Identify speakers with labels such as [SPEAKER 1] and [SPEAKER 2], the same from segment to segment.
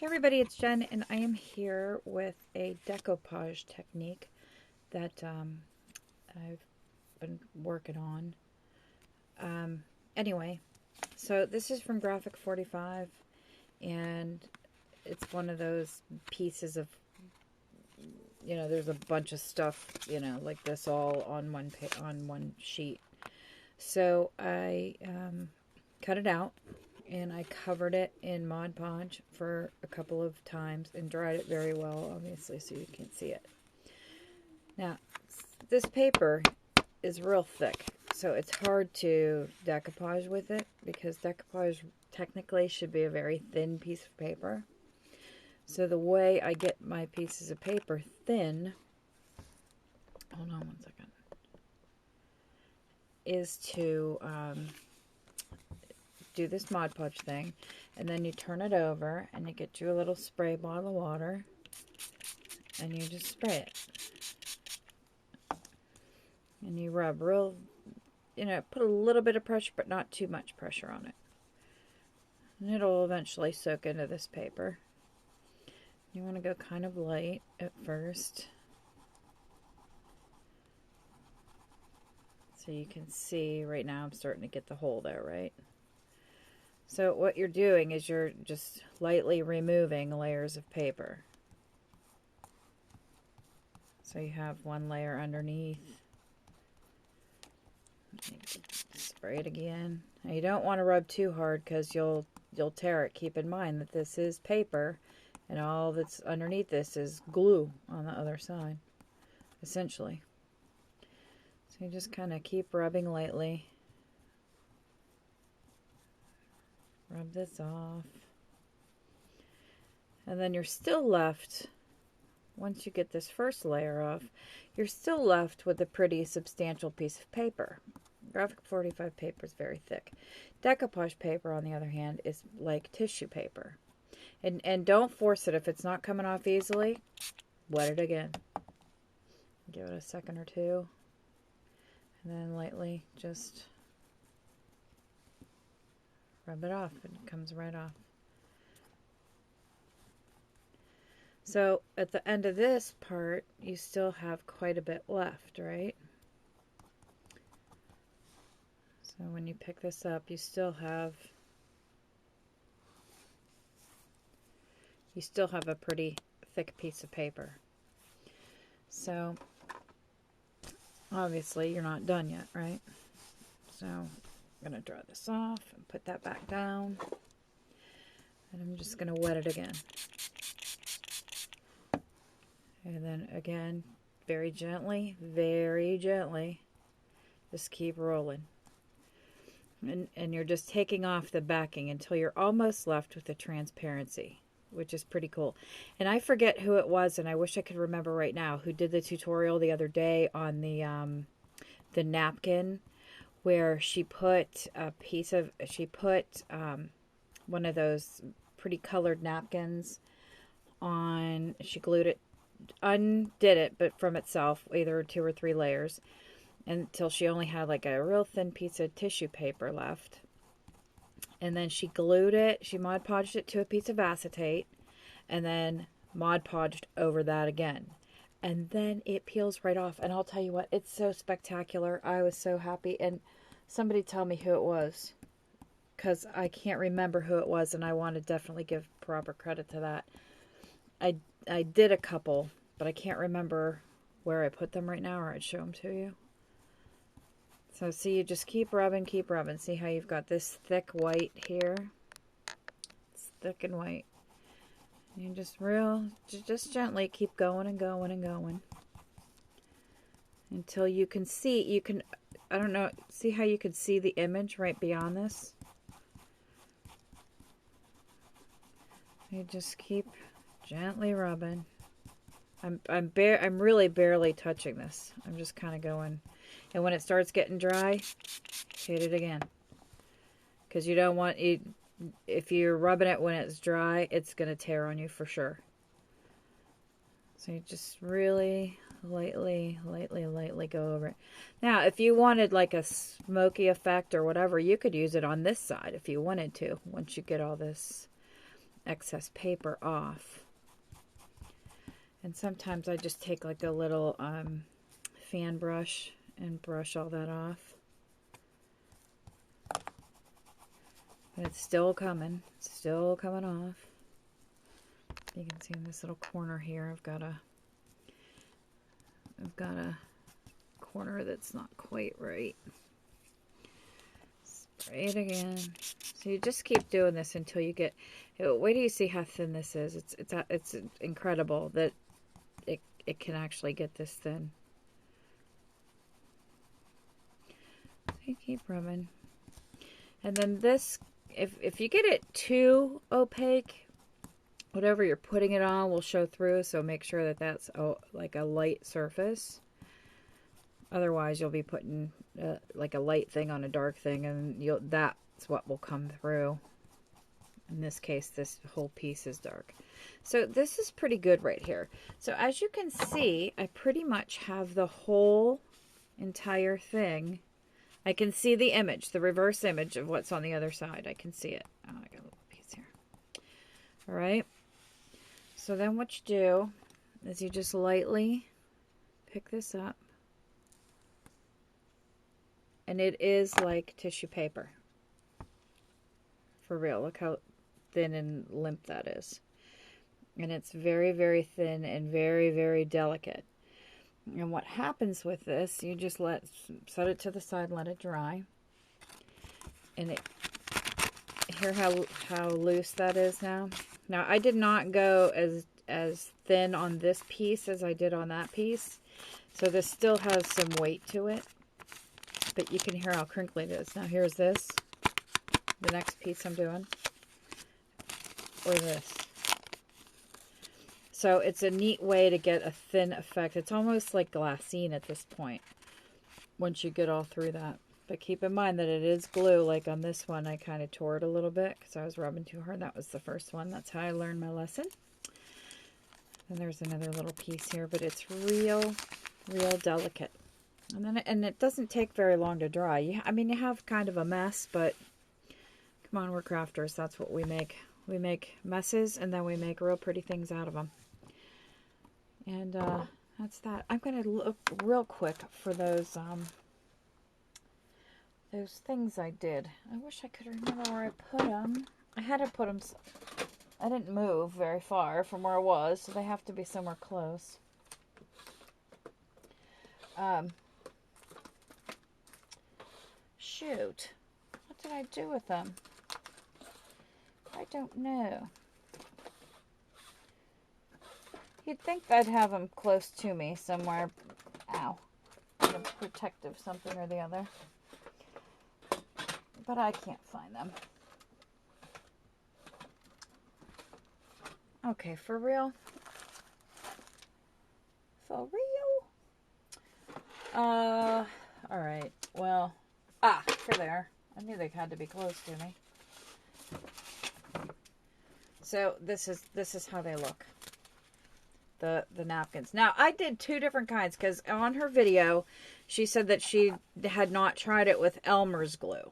[SPEAKER 1] Hey everybody, it's Jen, and I am here with a decoupage technique that I've been working on. Anyway, so this is from Graphic 45, and it's one of those pieces of, there's a bunch of stuff, like this all on one sheet. So I cut it out. And I covered it in Mod Podge for a couple of times and dried it very well, obviously, so you can see it. Now, this paper is real thick, so it's hard to decoupage with it because decoupage technically should be a very thin piece of paper. So the way I get my pieces of paper thin, hold on one second, is to do this Mod Podge thing, and then you turn it over and you get you a little spray bottle of water and you just spray it, and you rub real, put a little bit of pressure but not too much pressure on it, and it'll eventually soak into this paper. You want to go kind of light at first so you can see. Right now I'm starting to get the hole there, right? So what you're doing is you're just lightly removing layers of paper. So you have one layer underneath. Spray it again. Now you don't want to rub too hard because you'll tear it. Keep in mind that this is paper and all that's underneath this is glue on the other side, essentially. So you just kind of keep rubbing lightly. Rub this off. And then you're still left, once you get this first layer off, you're still left with a pretty substantial piece of paper. Graphic 45 paper is very thick. Decoupage paper, on the other hand, is like tissue paper. And don't force it. If it's not coming off easily, wet it again. Give it a second or two. And then lightly just rub it off. It comes right off. So at the end of this part, you still have quite a bit left, right? So when you pick this up, you still have a pretty thick piece of paper. So obviously you're not done yet, right? So I'm going to draw this off and put that back down. And I'm just going to wet it again. And then again, very gently, just keep rolling. And you're just taking off the backing until you're almost left with the transparency, which is pretty cool. And I forget who it was, and I wish I could remember right now, who did the tutorial the other day on the napkin, where she put one of those pretty colored napkins on, she glued it, undid it, but from itself, either 2 or 3 layers, until she only had like a real thin piece of tissue paper left. And then she glued it, she Mod Podged it to a piece of acetate, and then Mod Podged over that again. And then it peels right off. And I'll tell you what, it's so spectacular. I was so happy. And somebody tell me who it was, because I can't remember who it was, and I want to definitely give proper credit to that. I did a couple, but I can't remember where I put them right now, or I'd show them to you. So see, you just keep rubbing. See how you've got this thick white here? It's thick and white. You just gently keep going and going and going until you can see, I don't know, see how you can see the image right beyond this? You just keep gently rubbing. I'm really barely touching this. I'm just kind of going. And when it starts getting dry, hit it again. Because you don't want it, if you're rubbing it when it's dry, it's going to tear on you for sure. So you just really lightly go over it. Now, if you wanted like a smoky effect or whatever, you could use it on this side if you wanted to, once you get all this excess paper off. And sometimes I just take like a little fan brush and brush all that off. And it's still coming off. You can see in this little corner here, I've got a corner that's not quite right. Spray it again. So you just keep doing this until you get. Wait till you see how thin this is. It's incredible that it can actually get this thin. So you keep rubbing, and then this, if you get it too opaque, whatever you're putting it on will show through. So make sure that that's like a light surface. Otherwise, you'll be putting like a light thing on a dark thing, and that's what will come through. In this case, this whole piece is dark. So this is pretty good right here. So as you can see, I pretty much have the whole entire thing. I can see the image, the reverse image of what's on the other side. I can see it. Oh, I got a little piece here. All right. So then what you do is you just lightly pick this up. And it is like tissue paper. For real. Look how thin and limp that is. And it's very, very thin and very, very delicate. And what happens with this, you just set it to the side and let it dry. And hear how loose that is now? Now, I did not go as thin on this piece as I did on that piece. So this still has some weight to it. But you can hear how crinkly it is. Now here's this, the next piece I'm doing, or this. So it's a neat way to get a thin effect. It's almost like glassine at this point, once you get all through that. But keep in mind that it is glue. Like on this one, I kind of tore it a little bit because I was rubbing too hard. That was the first one. That's how I learned my lesson. And there's another little piece here, but it's real, real delicate. And it doesn't take very long to dry. I mean, you have kind of a mess, but come on, we're crafters. That's what we make. We make messes, and then we make real pretty things out of them. And that's that. I'm going to look real quick for those things I did. I wish I could remember where I put them. I had to put them. I didn't move very far from where I was, so they have to be somewhere close. Shoot. What did I do with them? I don't know. You'd think I'd have them close to me somewhere. Ow. Protective something or the other. But I can't find them. Okay, for real? For real? Alright. Well, here they are. I knew they had to be close to me. So this is how they look. The napkins. Now, I did two different kinds because on her video, she said that she had not tried it with Elmer's glue.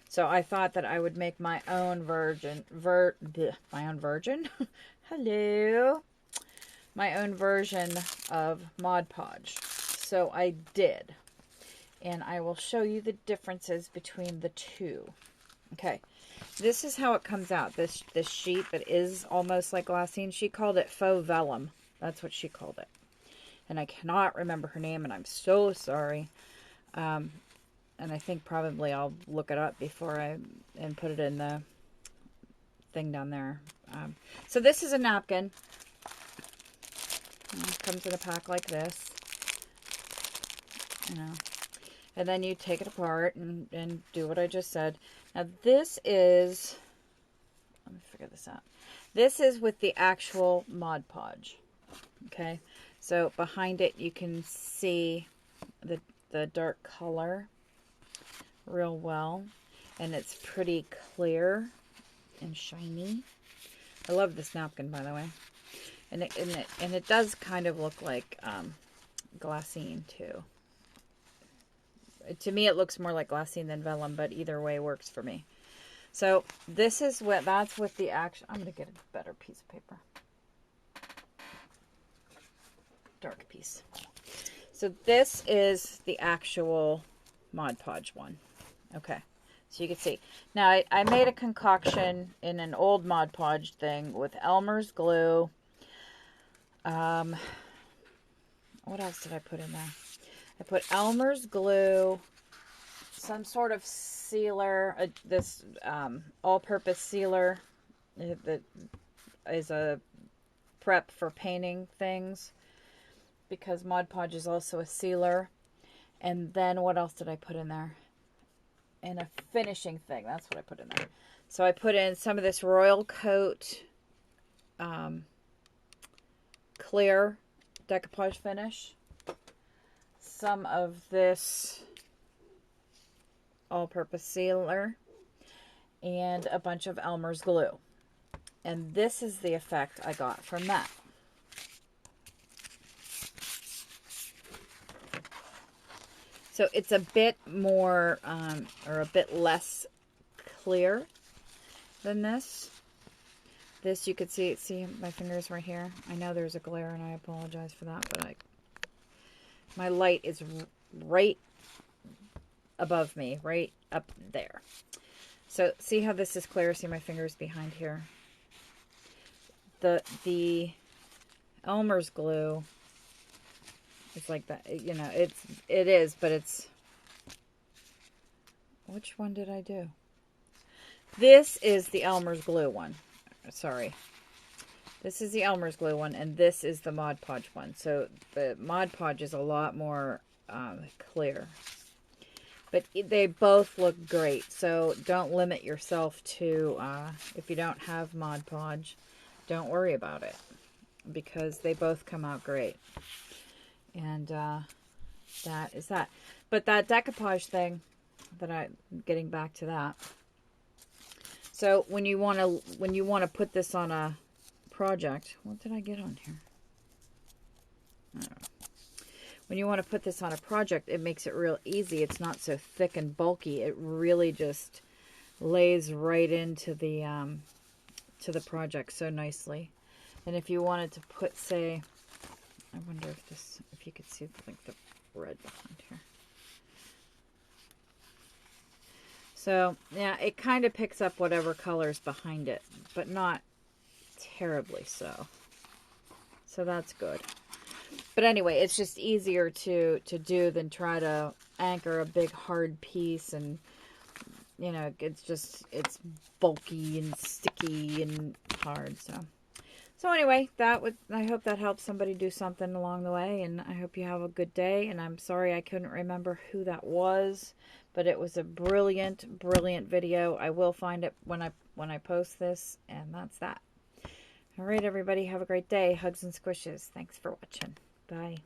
[SPEAKER 1] So I thought that I would make my own Hello. My own version of Mod Podge. So I did. And I will show you the differences between the two. Okay. This is how it comes out. This sheet that is almost like glassine. She called it Faux Vellum. That's what she called it. And I cannot remember her name, and I'm so sorry. And I think probably I'll look it up before and put it in the thing down there. So this is a napkin. It comes in a pack like this. You know. And then you take it apart and do what I just said. Now this is, let me figure this out. This is with the actual Mod Podge. Okay, so behind it you can see the dark color real well, and it's pretty clear and shiny. I love this napkin, by the way, and it does kind of look like glassine too. To me, it looks more like glassine than vellum, but either way works for me. So this is what, that's what the action, I'm going to get a better piece of paper. Dark piece. So this is the actual Mod Podge one. Okay. So you can see. Now I made a concoction in an old Mod Podge thing with Elmer's glue. What else did I put in there? I put Elmer's glue, some sort of sealer, this all-purpose sealer that is a prep for painting things, because Mod Podge is also a sealer. And then what else did I put in there? And a finishing thing. That's what I put in there. So I put in some of this Royal Coat clear decoupage finish, some of this all-purpose sealer, and a bunch of Elmer's glue. And this is the effect I got from that. So it's a bit more, or a bit less clear than this. This you could see my fingers right here. I know there's a glare and I apologize for that, but my light is right above me, right up there. So see how this is clear? See my fingers behind here? The Elmer's glue, it's like that, you know, it is, but it's, which one did I do? This is the Elmer's glue one. Sorry. This is the Elmer's glue one, and this is the Mod Podge one. So the Mod Podge is a lot more clear. But they both look great. So don't limit yourself to, if you don't have Mod Podge, don't worry about it, because they both come out great. And that is that. But that decoupage thing, getting back to that. So when you want to put this on a project, what did I get on here? I don't know. When you want to put this on a project, it makes it real easy. It's not so thick and bulky. It really just lays right into the project so nicely. And if you wanted to put, say, I wonder if you could see like the red behind here. So yeah, it kind of picks up whatever color's behind it, but not terribly so. So that's good. But anyway, it's just easier to do than try to anchor a big hard piece, and you know, it's bulky and sticky and hard. So anyway, I hope that helps somebody do something along the way, and I hope you have a good day. And I'm sorry I couldn't remember who that was, but it was a brilliant video. I will find it when I post this, and that's that. All right, everybody, have a great day. Hugs and squishes. Thanks for watching. Bye.